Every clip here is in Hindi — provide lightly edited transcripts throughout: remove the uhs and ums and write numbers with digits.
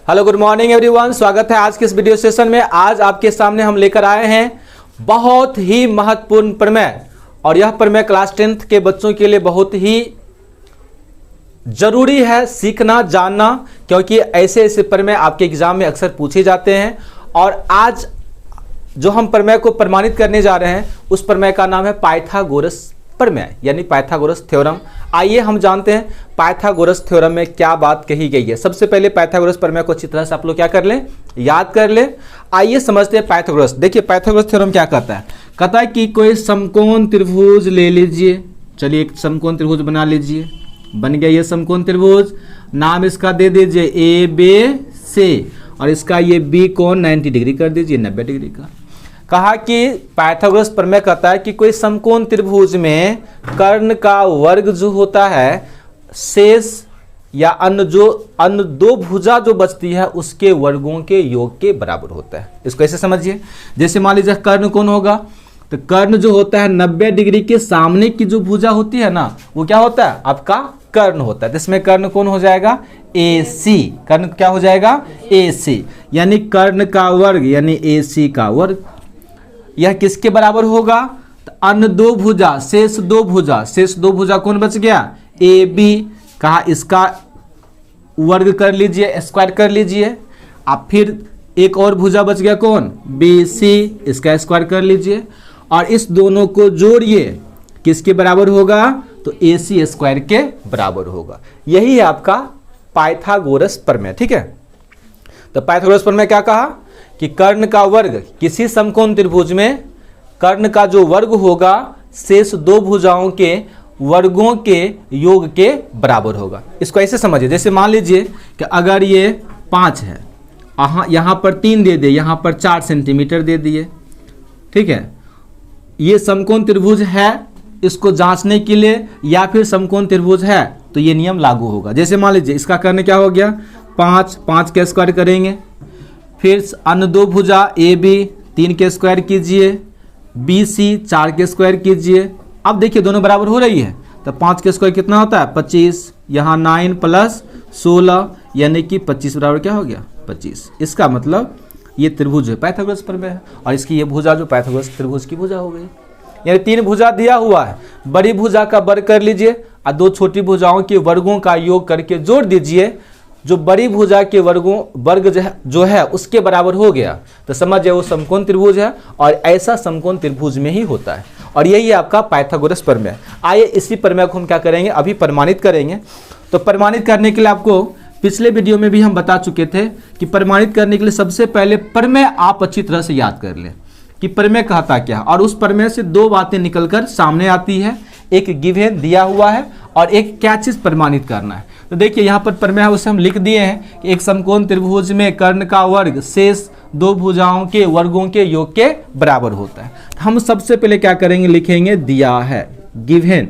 हेलो गुड मॉर्निंग एवरीवन, स्वागत है आज के इस वीडियो सेशन में। आज आपके सामने हम लेकर आए हैं बहुत ही महत्वपूर्ण प्रमेय, और यह प्रमेय क्लास 10th के बच्चों के लिए बहुत ही जरूरी है सीखना जानना, क्योंकि ऐसे ऐसे प्रमेय आपके एग्जाम में अक्सर पूछे जाते हैं। और आज जो हम प्रमेय को प्रमाणित करने जा रहे हैं उस प्रमेय का नाम है पाइथागोरस प्रमेय, यानी पाइथागोरस थ्योरम। आइए हम जानते हैं पाइथागोरस थ्योरम में क्या बात कही गई है। सबसे पहले पाइथागोरस प्रमेय को अच्छी तरह से आप लोग क्या कर लें, याद कर लें। आइए समझते हैं पाइथागोरस। देखिए पाइथागोरस थ्योरम क्या कहता है कि कोई समकोण त्रिभुज ले लीजिए। चलिए एक समकोण त्रिभुज बना लीजिए। बन गया ये समकोण त्रिभुज, नाम इसका दे दीजिए ए बी सी, और इसका ये बी कोण 90 डिग्री कर दीजिए, 90 डिग्री का। कहा कि पाइथागोरस प्रमेय कहता है कि कोई समकोण त्रिभुज में कर्ण का वर्ग जो होता है शेष या अन्य दो भुजा जो बचती है उसके वर्गों के योग के बराबर होता है। इसको ऐसे समझिए, जैसे मान लीजिए कर्ण कोण होगा तो कर्ण जो होता है 90 डिग्री के सामने की जो भुजा होती है ना, वो क्या होता है, आपका कर्ण होता है। तो इसमें कर्ण कोण हो जाएगा AC। कर्ण क्या हो जाएगा, AC, यानी कर्ण का वर्ग यानी AC का वर्ग। यह किसके बराबर होगा, तो अन्य दो भुजा शेष दो भुजा कौन बच गया, AB। कहा इसका वर्ग कर लीजिए, स्क्वायर कर लीजिए। अब फिर एक और भुजा बच गया कौन, BC, इसका स्क्वायर कर लीजिए। और इस दोनों को जोड़िए, किसके बराबर होगा, तो AC स्क्वायर के बराबर होगा। यही है आपका पाइथागोरस प्रमेय, ठीक है। तो पाइथागोरस प्रमेय क्या कहा कि कर्ण का वर्ग किसी समकोण त्रिभुज में कर्ण का जो वर्ग होगा शेष दो भुजाओं के वर्गों के योग के बराबर होगा। इसको ऐसे समझिए, जैसे मान लीजिए कि अगर ये 5 है, यहाँ पर 3 दे दिए, यहाँ पर 4 सेंटीमीटर दे दिए, ठीक है। ये समकोण त्रिभुज है, इसको जांचने के लिए, या फिर समकोण त्रिभुज है तो ये नियम लागू होगा। जैसे मान लीजिए इसका कर्ण क्या हो गया, 5 के स्क्वायर करेंगे, फिर अन्य दो भुजा AB 3 के स्क्वायर कीजिए, BC 4 के स्क्वायर कीजिए। अब देखिए दोनों बराबर हो रही है, तो 5 के स्क्वायर कितना होता है, 25, यहाँ 9 प्लस 16 यानी कि 25 बराबर क्या हो गया, 25। इसका मतलब ये त्रिभुज है, पाइथागोरस प्रमेय है, और इसकी ये भुजा जो पाइथागोरस त्रिभुज की भुजा हो गई। यानी 3 भुजा दिया हुआ है, बड़ी भुजा का वर्ग कर लीजिए और 2 छोटी भुजाओं के वर्गों का योग करके जोड़ दीजिए। जो बड़ी भुजा के वर्ग जो है उसके बराबर हो गया, तो समझिए वो समकोण त्रिभुज है, और ऐसा समकोण त्रिभुज में ही होता है। और यही है आपका पाइथागोरस प्रमेय। आइए इसी प्रमेय को हम क्या करेंगे, अभी प्रमाणित करेंगे। तो प्रमाणित करने के लिए आपको पिछले वीडियो में भी हम बता चुके थे कि प्रमाणित करने के लिए सबसे पहले प्रमेय आप अच्छी तरह से याद कर लें कि प्रमेय कहता क्या है। और उस प्रमेय से 2 बातें निकलकर सामने आती है, एक गिवन दिया हुआ है और एक क्या चीज प्रमाणित करना है। तो देखिए यहाँ पर प्रमेय है उसे हम लिख दिए हैं कि एक समकोण त्रिभुज में कर्ण का वर्ग शेष दो भुजाओं के वर्गों के योग के बराबर होता है। हम सबसे पहले क्या करेंगे, लिखेंगे दिया है, गिवन।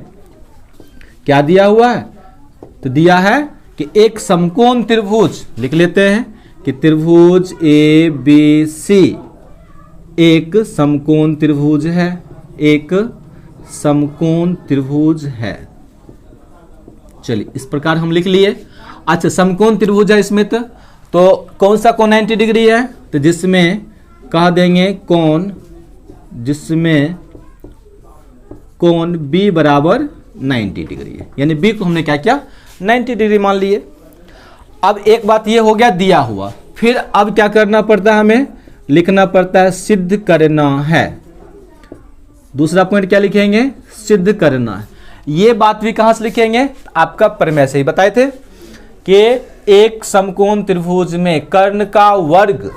क्या दिया हुआ है, तो दिया है कि एक समकोण त्रिभुज, लिख लेते हैं कि त्रिभुज ABC एक समकोण त्रिभुज है, एक समकोण त्रिभुज है। चलिए इस प्रकार हम लिख लिए। अच्छा समकोण त्रिभुज है इसमें, तो कौन सा कोण 90 डिग्री है, तो जिसमें कह देंगे कोण, जिसमें कोण B बराबर 90 डिग्री है, यानी B को हमने क्या किया, 90 डिग्री मान लिए। अब एक बात ये हो गया दिया हुआ, फिर अब क्या करना पड़ता है, हमें लिखना पड़ता है सिद्ध करना है। दूसरा पॉइंट क्या लिखेंगे, सिद्ध करना है। ये बात भी कहां से लिखेंगे, आपका प्रमेय से ही बताए थे कि एक समकोण त्रिभुज में कर्ण का वर्ग,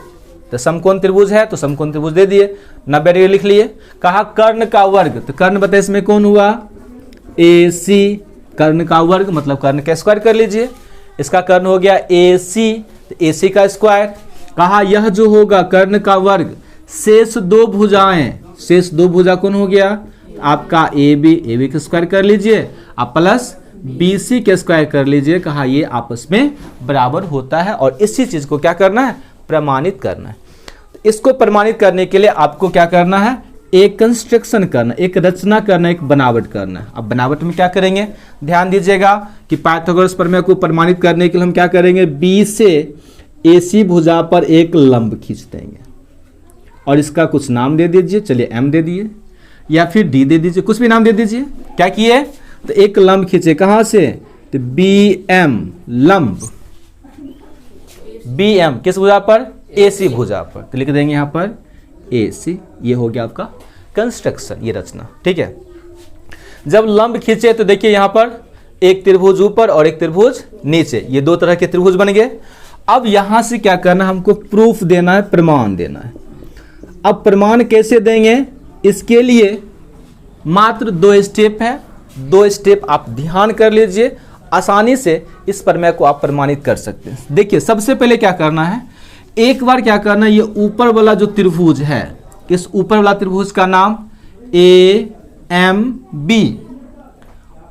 तो समकोण त्रिभुज है तो समकोण त्रिभुज दे दिए, 90 डिग्री लिख लिए। कहा कर्ण का वर्ग, तो कर्ण बताए इसमें कौन हुआ, AC। कर्ण का वर्ग मतलब कर्ण का स्क्वायर कर लीजिए, इसका कर्ण हो गया AC, तो AC का स्क्वायर। कहा यह जो होगा कर्ण का वर्ग शेष दो भुजाएं, शेष दो भुजा कौन हो गया, आपका AB का स्क्वायर कर लीजिए, आप प्लस BC के स्क्वायर कर लीजिए। कहा ये आपस में बराबर होता है, और इसी चीज को क्या करना है, प्रमाणित करना है। तो इसको प्रमाणित करने के लिए आपको क्या करना है, एक कंस्ट्रक्शन करना, एक रचना करना, एक बनावट करना। अब बनावट में क्या करेंगे, ध्यान दीजिएगा कि पाइथागोरस प्रमेय को प्रमाणित करने के लिए हम क्या करेंगे, बी से AC भुजा पर एक लंब खींच देंगे और इसका कुछ नाम दे दीजिए, चलिए M दे दिए या फिर D दे दीजिए, कुछ भी नाम दे दीजिए। क्या किए, तो एक लंब खींचे, कहाँ से, तो BM लंब, BM किस भुजा पर, AC भुजा पर, तो लिख देंगे यहाँ पर AC। ये हो गया आपका कंस्ट्रक्शन, ये रचना, ठीक है। जब लंब खींचे तो देखिए यहाँ पर एक त्रिभुज ऊपर और एक त्रिभुज नीचे, ये दो तरह के त्रिभुज बन गए। अब यहां से क्या करना है, हमको प्रूफ देना है, प्रमाण देना है। अब प्रमाण कैसे देंगे, इसके लिए मात्र 2 स्टेप है, 2 स्टेप आप ध्यान कर लीजिए, आसानी से इस प्रमेय को आप प्रमाणित कर सकते हैं। देखिए सबसे पहले क्या करना है, एक बार क्या करना है, ये ऊपर वाला जो त्रिभुज है, इस ऊपर वाला त्रिभुज का नाम AMB,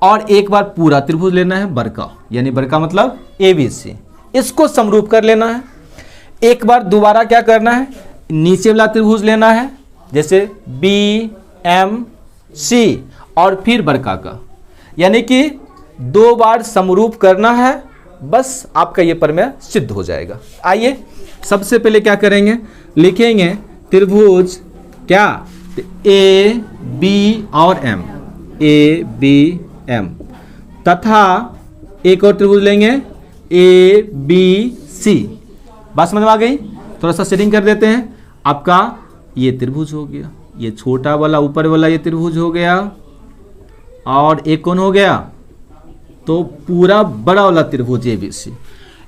और एक बार पूरा त्रिभुज लेना है बड़का, यानी बड़का मतलब ABC, इसको समरूप कर लेना है। एक बार दोबारा क्या करना है, नीचे वाला त्रिभुज लेना है, जैसे BMC और फिर बड़का का, यानी कि 2 बार समरूप करना है, बस आपका ये प्रमेय सिद्ध हो जाएगा। आइए सबसे पहले क्या करेंगे, लिखेंगे त्रिभुज क्या, AB और M, ABM, तथा एक और त्रिभुज लेंगे ABC। बात समझ में आ गई, थोड़ा सा सेटिंग कर देते हैं। आपका ये त्रिभुज हो गया, ये छोटा वाला ऊपर वाला ये त्रिभुज हो गया, और एक कौन हो गया, तो पूरा बड़ा वाला त्रिभुज ABC।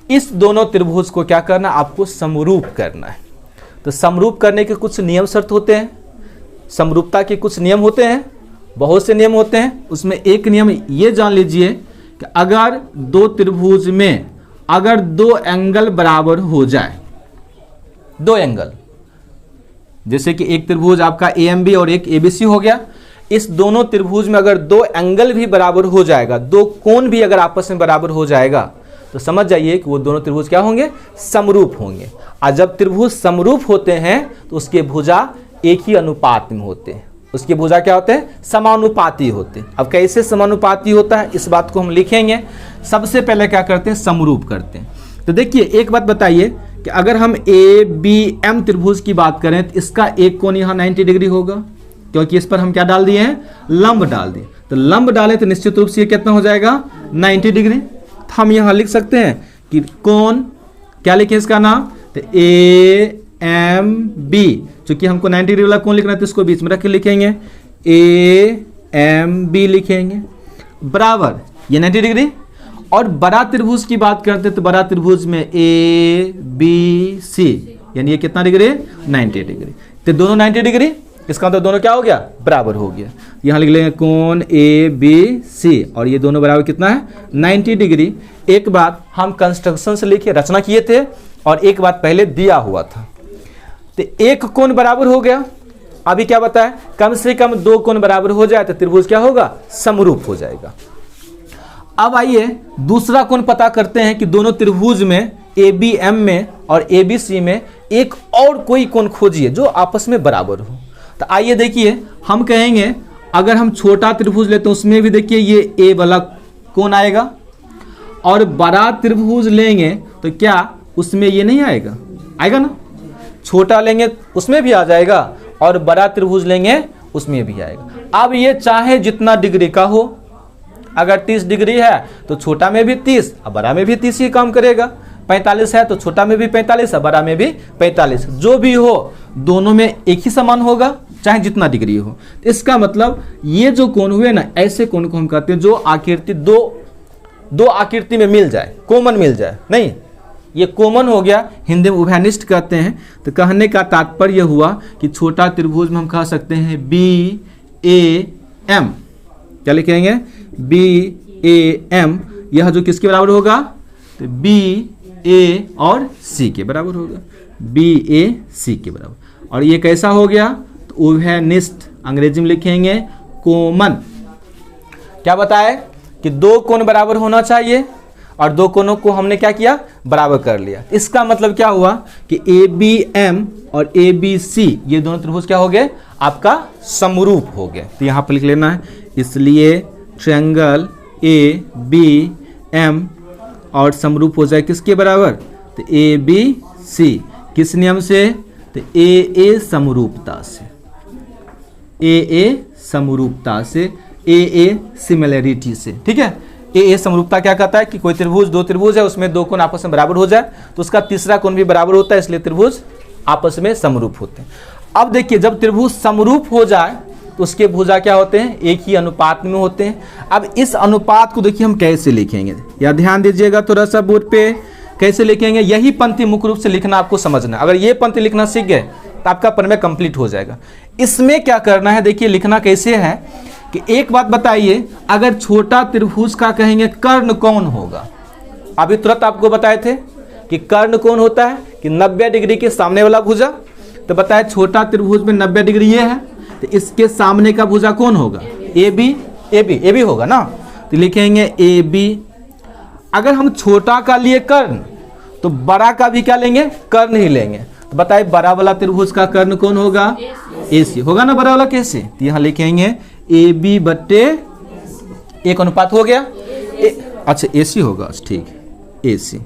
इस दोनों त्रिभुज को क्या करना, आपको समरूप करना है। तो समरूप करने के कुछ नियम शर्त होते हैं, समरूपता के कुछ नियम होते हैं, बहुत से नियम होते हैं। उसमें एक नियम ये जान लीजिए कि अगर 2 त्रिभुज में अगर 2 एंगल बराबर हो जाए, 2 एंगल, जैसे कि एक त्रिभुज आपका AMB और एक ABC हो गया, इस दोनों त्रिभुज में अगर 2 एंगल भी बराबर हो जाएगा, 2 कोण भी अगर आपस में बराबर हो जाएगा, तो समझ जाइए कि वो दोनों त्रिभुज क्या होंगे, समरूप होंगे। और जब त्रिभुज समरूप होते हैं तो उसके भुजा एक ही अनुपात में होते हैं, उसके भुजा क्या होते हैं, समानुपाती होते हैं। अब कैसे समानुपाती होता है, इस बात को हम लिखेंगे। सबसे पहले क्या करते हैं, समरूप करते हैं। तो देखिए एक बात बताइए कि अगर हम ABM त्रिभुज की बात करें तो इसका एक कोण यहाँ 90 डिग्री होगा, क्योंकि इस पर हम क्या डाल दिए हैं, लंब डाल दिए। तो लंब डालें तो निश्चित रूप से ये कितना हो जाएगा, 90 डिग्री। तो हम यहाँ लिख सकते हैं कि कोण क्या लिखें इसका नाम, तो AMB, चूंकि हमको 90 डिग्री वाला कोण लिखना है तो इसको बीच में रख के लिखेंगे AMB लिखेंगे, बराबर ये 90 डिग्री। और बड़ा त्रिभुज की बात करते हैं तो बड़ा त्रिभुज में ABC, यानी ये कितना डिग्री, 90 डिग्री। तो दोनों 90 डिग्री, इसका मतलब दोनों क्या हो गया, बराबर हो गया। यहाँ लिख लेंगे कोण ABC, और ये दोनों बराबर कितना है, 90 डिग्री। एक बात हम कंस्ट्रक्शन से लिखे रचना किए थे, और एक बात पहले दिया हुआ था। तो एक कोण बराबर हो गया, अभी क्या बताया, कम से कम 2 कोण बराबर हो जाए तो त्रिभुज क्या होगा, समरूप हो जाएगा। अब आइए दूसरा कोण पता करते हैं कि दोनों त्रिभुज में ABM में और ABC में एक और कोई कोण खोजिए जो आपस में बराबर हो। तो आइए देखिए, हम कहेंगे अगर हम छोटा त्रिभुज लेते हैं उसमें भी देखिए ये A वाला कोण आएगा, और बड़ा त्रिभुज लेंगे तो क्या उसमें ये नहीं आएगा, आएगा ना। छोटा लेंगे उसमें भी आ जाएगा, और बड़ा त्रिभुज लेंगे उसमें भी आएगा। अब ये चाहे जितना डिग्री का हो, अगर 30 डिग्री है तो छोटा में भी 30 और बड़ा में भी 30 ही काम करेगा। 45 है तो छोटा में भी 45 और बड़ा में भी 45, जो भी हो दोनों में एक ही समान होगा, चाहे जितना डिग्री हो। इसका मतलब ये जो कोण हुए ना, ऐसे कोण को हम कहते हैं जो आकृति दो आकृति में मिल जाए, कॉमन मिल जाए। नहीं, ये कॉमन हो गया, हिंदी में उभयनिष्ठ कहते हैं। तो कहने का तात्पर्य हुआ कि छोटा त्रिभुज में हम कह सकते हैं BAM, क्या लिखेंगे, BAM, यह जो किसके बराबर होगा, तो BA और C के बराबर होगा, BAC के बराबर। और ये कैसा हो गया, तो उभयनिष्ठ, अंग्रेजी में लिखेंगे कॉमन। क्या बताए कि 2 कोण बराबर होना चाहिए, और 2 कोणों को हमने क्या किया, बराबर कर लिया। इसका मतलब क्या हुआ कि ABM और ABC ये दोनों त्रिभुज क्या हो गए, आपका समरूप हो गए। तो यहाँ पर लिख लेना है, इसलिए ट्रायंगल ABM और समरूप हो जाए किसके बराबर, तो ए बी सी किस नियम से, तो ए समरूपता से, ए समरूपता से, ए सिमिलरिटी से। ठीक है, ए समरूपता क्या कहता है कि कोई त्रिभुज, दो त्रिभुज है, उसमें दो कोण आपस में बराबर हो जाए तो उसका तीसरा कोण भी बराबर होता है, इसलिए त्रिभुज आपस में समरूप होते हैं। अब देखिए जब त्रिभुज समरूप हो जाए तो उसके भुजा क्या होते हैं, एक ही अनुपात में होते हैं। अब इस अनुपात को देखिए हम कैसे लिखेंगे, या ध्यान दीजिएगा थोड़ा सा बोर्ड पे, कैसे लिखेंगे, यही पंक्ति मुख्य रूप से लिखना आपको समझना। अगर ये पंक्ति लिखना सीख गए तो आपका प्रमेय कंप्लीट हो जाएगा। इसमें क्या करना है, देखिए लिखना कैसे है कि एक बात बताइए, अगर छोटा त्रिभुज का कहेंगे कर्ण कौन होगा, अभी तुरंत आपको बताए थे कि कर्ण कौन होता है कि 90 डिग्री के सामने वाला भुजा। तो बताए छोटा त्रिभुज में 90 डिग्री ये है, तो इसके सामने का भुजा कौन होगा, ए बी होगा ना। तो लिखेंगे ए बी। अगर हम छोटा का लिए कर्ण तो बड़ा का भी क्या लेंगे, कर्ण ही लेंगे। तो बताइए बड़ा वाला त्रिभुज का कर्ण कौन होगा, ए सी होगा ना, बड़ा वाला कैसे, तो यहाँ लिखेंगे ए बी बट्टे एक अनुपात हो गया, अच्छा ए सी होगा, ठीक है ए सी।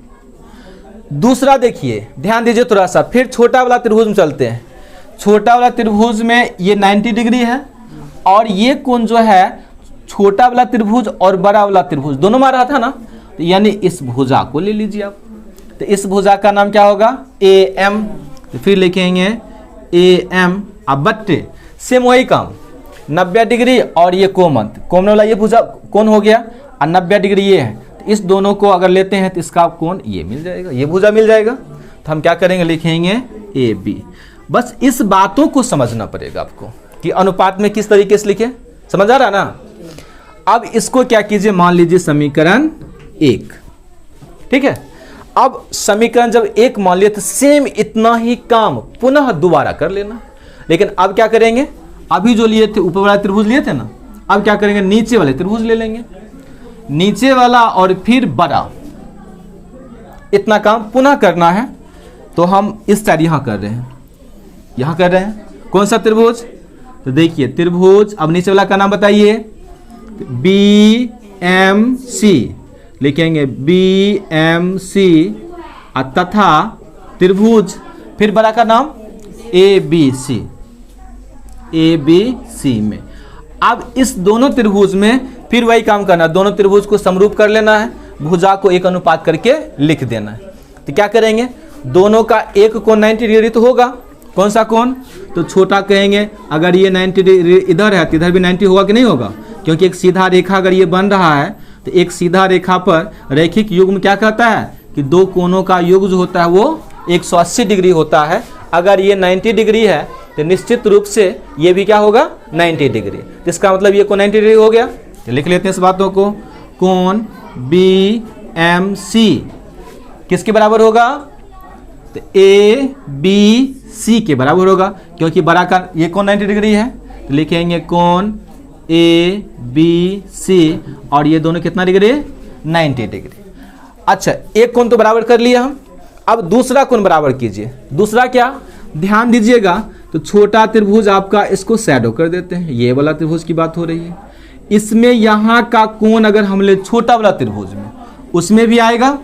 दूसरा देखिए ध्यान दीजिए थोड़ा सा, फिर छोटा वाला त्रिभुज में चलते हैं। छोटा वाला त्रिभुज में ये 90 डिग्री है और ये कोण जो है छोटा वाला त्रिभुज और बड़ा वाला त्रिभुज दोनों में रहा था ना, तो यानी इस भुजा को ले लीजिए आप। तो इस भुजा का नाम क्या होगा, ए एम। तो फिर लिखेंगे ए एम, अब बट्टे सेम वही काम 90 डिग्री और ये कोण वाला ये भुजा कोण हो गया और 90 डिग्री ये है, तो इस दोनों को अगर लेते हैं तो इसका कोण ये मिल जाएगा, ये भुजा मिल जाएगा। तो हम क्या करेंगे, लिखेंगे ए बी। बस इस बातों को समझना पड़ेगा आपको कि अनुपात में किस तरीके से लिखे, समझ आ रहा ना। अब इसको क्या कीजिए, मान लीजिए समीकरण 1, ठीक है। अब समीकरण जब 1 मान लिया तो सेम इतना ही काम पुनः दोबारा कर लेना। लेकिन अब क्या करेंगे, अभी जो लिए थे ऊपर वाला त्रिभुज लिए थे ना, अब क्या करेंगे, नीचे वाले त्रिभुज ले लेंगे, नीचे वाला और फिर बड़ा, इतना काम पुनः करना है। तो हम इस साइड यहां कर रहे हैं, यहां कर रहे हैं कौन सा त्रिभुज, तो देखिए त्रिभुज, अब नीचे वाला का नाम बताइए, बी एम सी लिखेंगे, बी एम सी तथा त्रिभुज फिर बड़ा का नाम ए बी सी में। अब इस दोनों त्रिभुज में फिर वही काम करना, दोनों त्रिभुज को समरूप कर लेना है, भुजा को एक अनुपात करके लिख देना है। तो क्या करेंगे, दोनों का एक कोण 90 डिग्री तो होगा, कौन सा कोण, तो छोटा कहेंगे अगर ये 90 डिग्री इधर है तो इधर भी 90 होगा कि नहीं होगा, क्योंकि एक सीधा रेखा अगर ये बन रहा है तो एक सीधा रेखा पर रैखिक युग्म क्या कहता है कि दो कोणों का योग जो होता है वो 180 डिग्री होता है। अगर ये 90 डिग्री है तो निश्चित रूप से ये भी क्या होगा, 90 डिग्री। तो इसका मतलब ये कोण 90 डिग्री हो गया। तो लिख लेते हैं इस बातों को, कोण बी एम सी किसके बराबर होगा, तो ए बी सी के बराबर होगा, क्योंकि बड़ा का ये कोण 90 डिग्री है। तो लिखेंगे कोण ए बी सी और ये दोनों कितना डिग्री, 90 डिग्री। अच्छा एक कोण तो बराबर कर लिया हम, अब दूसरा कोण बराबर कीजिए। दूसरा क्या, ध्यान दीजिएगा, तो छोटा त्रिभुज आपका इसको शैडो कर देते हैं, ये वाला त्रिभुज की बात हो रही है। इसमें यहाँ का कोण अगर हम ले छोटा वाला त्रिभुज में, उसमें भी आएगा,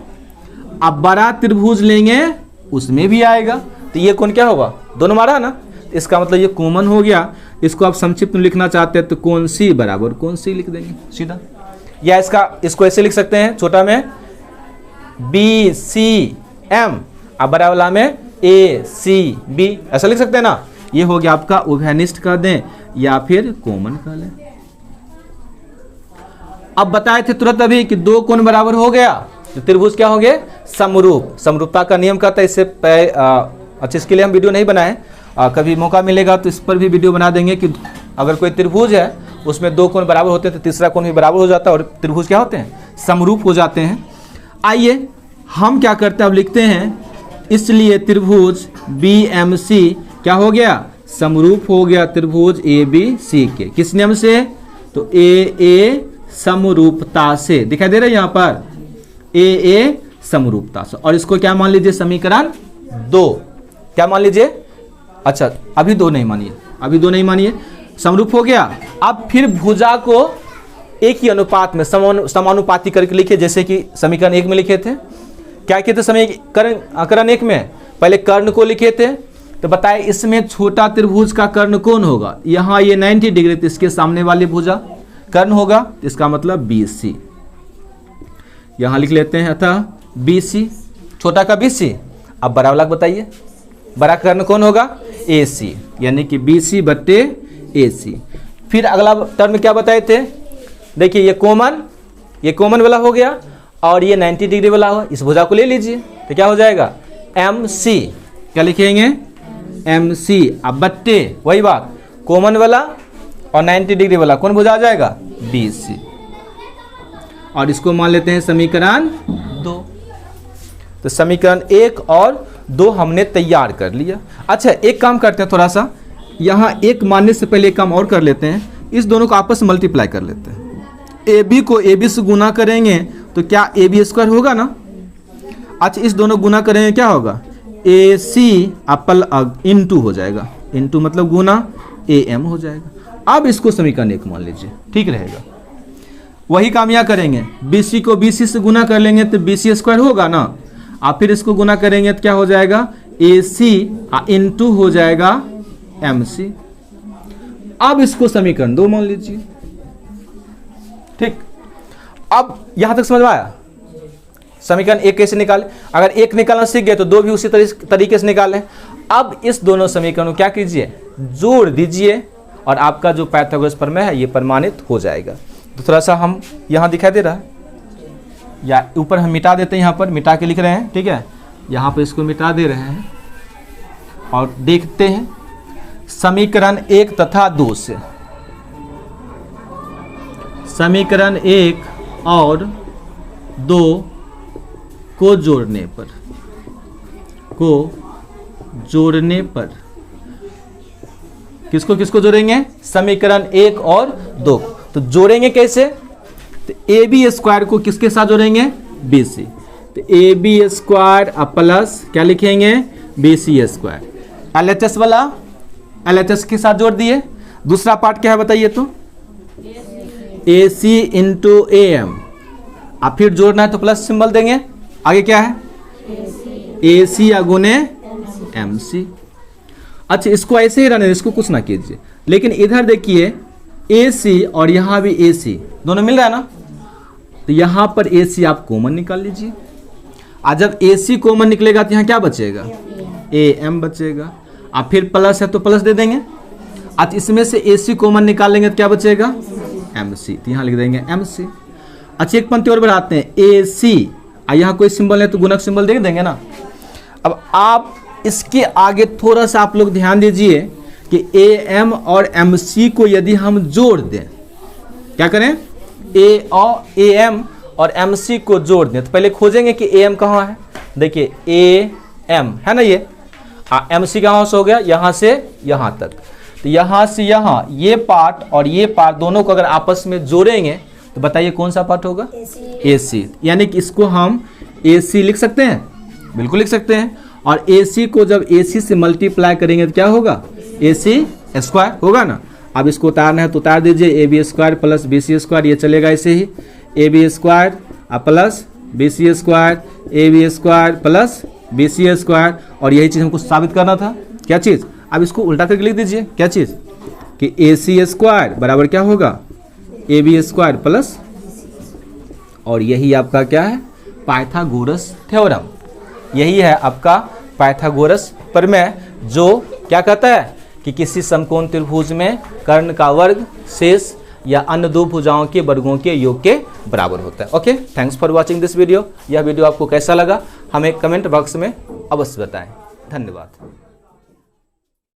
अब बड़ा त्रिभुज लेंगे उसमें भी आएगा, तो ये कोण क्या होगा, दोनों मारा ना, इसका मतलब ये कॉमन हो गया। इसको आप संक्षिप्त में लिखना चाहते हैं तो कोण सी बराबर कोण सी लिख देंगे सीधा, या इसको ऐसे लिख सकते हैं, छोटा में बी सी एम और बड़ा वाला में ए सी बी, ऐसा लिख सकते हैं ना। ये हो गया आपका उभयनिष्ठ कर दें या फिर कॉमन कर लें। अब बताए थे तुरंत अभी कि दो कोण बराबर हो गया तो त्रिभुज क्या हो गए, समरूप। समरूपता का नियम कहता है, इससे अच्छा इसके लिए हम वीडियो नहीं बनाए, कभी मौका मिलेगा तो इस पर भी वीडियो बना देंगे कि अगर कोई त्रिभुज है उसमें दो कोण बराबर होते हैं तो तीसरा कोण भी बराबर हो जाता है और त्रिभुज क्या होते हैं, समरूप हो जाते हैं। आइए हम क्या करते हैं, अब लिखते हैं, इसलिए त्रिभुज बी एम सी क्या हो गया, समरूप हो गया त्रिभुज ए बी सी के। किस नियम से, तो ए समरूपता से, दिखाई दे रहा है यहाँ पर ए समरूपता से। और इसको क्या मान लीजिए, समीकरण 2 क्या मान लीजिए, अच्छा अभी 2 नहीं मानिए, अभी 2 नहीं मानिए, समरूप हो गया। अब फिर भुजा को एक ही अनुपात में समानुपाती करके लिखे, जैसे कि समीकरण 1 में लिखे थे। क्या किए थे समीकरण 1 में? पहले कर्ण को लिखे थे, तो बताए इसमें छोटा त्रिभुज का कर्ण कौन होगा? यहाँ ये 90 डिग्री, तो इसके सामने वाली भुजा कर्ण होगा, तो इसका मतलब BC। यहाँ लिख लेते हैं, अतः BC, छोटा का BC। अब बड़ा वाला बताइए, बड़ा कर्ण कौन होगा? AC, यानी कि BC बट्टे AC। फिर अगला टर्म क्या बताए थे? देखिए ये कॉमन वाला हो गया, और ये 90 डिग्री वाला हो, इस भुजा को ले लीजिए, तो क्या हो जाएगा? MC। क्या लिखेंगे? MC। अब बट्टे वही बात, कॉमन वाला और 90 डिग्री वाला कौन भुजा आ जाएगा? BC। और इसको मान लेते हैं समीकरण 2। तो समीकरण 1 और 2 हमने तैयार कर लिया। अच्छा, एक काम करते हैं, थोड़ा सा यहाँ एक मानने से पहले एक काम और कर लेते हैं, इस दोनों को आपस में मल्टीप्लाई कर लेते हैं। AB को AB से गुना करेंगे तो क्या AB स्क्वायर होगा ना? अच्छा, इस दोनों गुना करेंगे क्या होगा? AC इंटू हो जाएगा, इंटू मतलब गुना, AM हो जाएगा। अब इसको समीकरण 1 मान लीजिए, ठीक रहेगा। वही काम यहाँ करेंगे, BC को BC से गुना कर लेंगे तो BC स्क्वायर होगा ना। आप फिर इसको गुना करेंगे तो क्या हो जाएगा? AC इंटू हो जाएगा MC। अब इसको समीकरण 2 मान लीजिए, ठीक। अब यहां तक समझ में आया? समीकरण 1 कैसे निकाले? अगर 1 निकालना सीख गए तो 2 भी उसी तरीके से निकालें। अब इस दोनों समीकरणों क्या कीजिए? जोड़ दीजिए, और आपका जो पाइथागोरस प्रमेय है ये प्रमाणित हो जाएगा। तो थोड़ा सा हम यहाँ दिखाई दे रहा है, या ऊपर हम मिटा देते हैं, यहाँ पर मिटा के लिख रहे हैं, ठीक है। यहाँ पर इसको मिटा दे रहे हैं और देखते हैं समीकरण 1 तथा 2 से। समीकरण 1 और 2 को जोड़ने पर किसको किसको जोड़ेंगे? समीकरण 1 और 2। तो जोड़ेंगे कैसे? तो AB स्क्वायर को किसके साथ जोड़ेंगे? BC। तो AB स्क्वायर प्लस क्या लिखेंगे? BC square. LHS वाला LHS के साथ जोड़ दिए। दूसरा पार्ट क्या है बताइए तो? AC into AM। अब फिर जोड़ना है तो प्लस सिंबल देंगे। आगे क्या है? AC गुने MC। अच्छा, इसको ऐसे ही रहने, इसको कुछ ना कीजिए, लेकिन इधर देखिए AC और यहाँ भी AC दोनों मिल रहा है ना, तो यहाँ पर AC आप कॉमन निकाल लीजिए। आज जब AC कॉमन निकलेगा तो यहाँ क्या बचेगा? AM बचेगा। अब फिर प्लस है तो प्लस दे देंगे। आज इसमें से AC कॉमन निकालेंगे तो क्या बचेगा? MC। तो यहाँ लिख देंगे MC। अच्छा, एक पंक्ति और बढ़ाते हैं, AC, यहाँ कोई सिंबल है तो गुणक सिंबल दे देंगे ना। अब आप इसके आगे थोड़ा सा आप लोग ध्यान दीजिए कि AM और MC को यदि हम जोड़ दें, क्या करें? AM और MC को जोड़ दें, तो पहले खोजेंगे कि AM कहाँ है। देखिए AM है ना, ये MC कहाँ से हो गया? यहाँ से यहाँ तक। तो यहाँ से यहाँ ये पार्ट और ये पार्ट दोनों को अगर आपस में जोड़ेंगे तो बताइए कौन सा पार्ट होगा? AC। यानी कि इसको हम AC लिख सकते हैं, बिल्कुल लिख सकते हैं। और AC को जब AC से मल्टीप्लाई करेंगे तो क्या होगा? AC स्क्वायर होगा ना। अब इसको उतारना है तो उतार दीजिए, AB square plus BC square, ये चलेगा ऐसे ही, AB square plus BC square, AB square plus BC square. और यही चीज़ हमको साबित करना था, क्या चीज़? अब इसको उल्टा करके लिख दीजिए, क्या चीज़? कि AC स्क्वायर बराबर क्या होगा? AB स्क्वायर प्लस, और यही आपका क्या है? Pythagoras theorem. यही है आपका पाइथागोरस प्रमेय, जो क्या कहता है कि किसी समकोण त्रिभुज में कर्ण का वर्ग शेष या अन्य दो भुजाओं के वर्गों के योग के बराबर होता है। Okay, thanks for watching this video. यह वीडियो आपको कैसा लगा हमें कमेंट बॉक्स में अवश्य बताएं। धन्यवाद।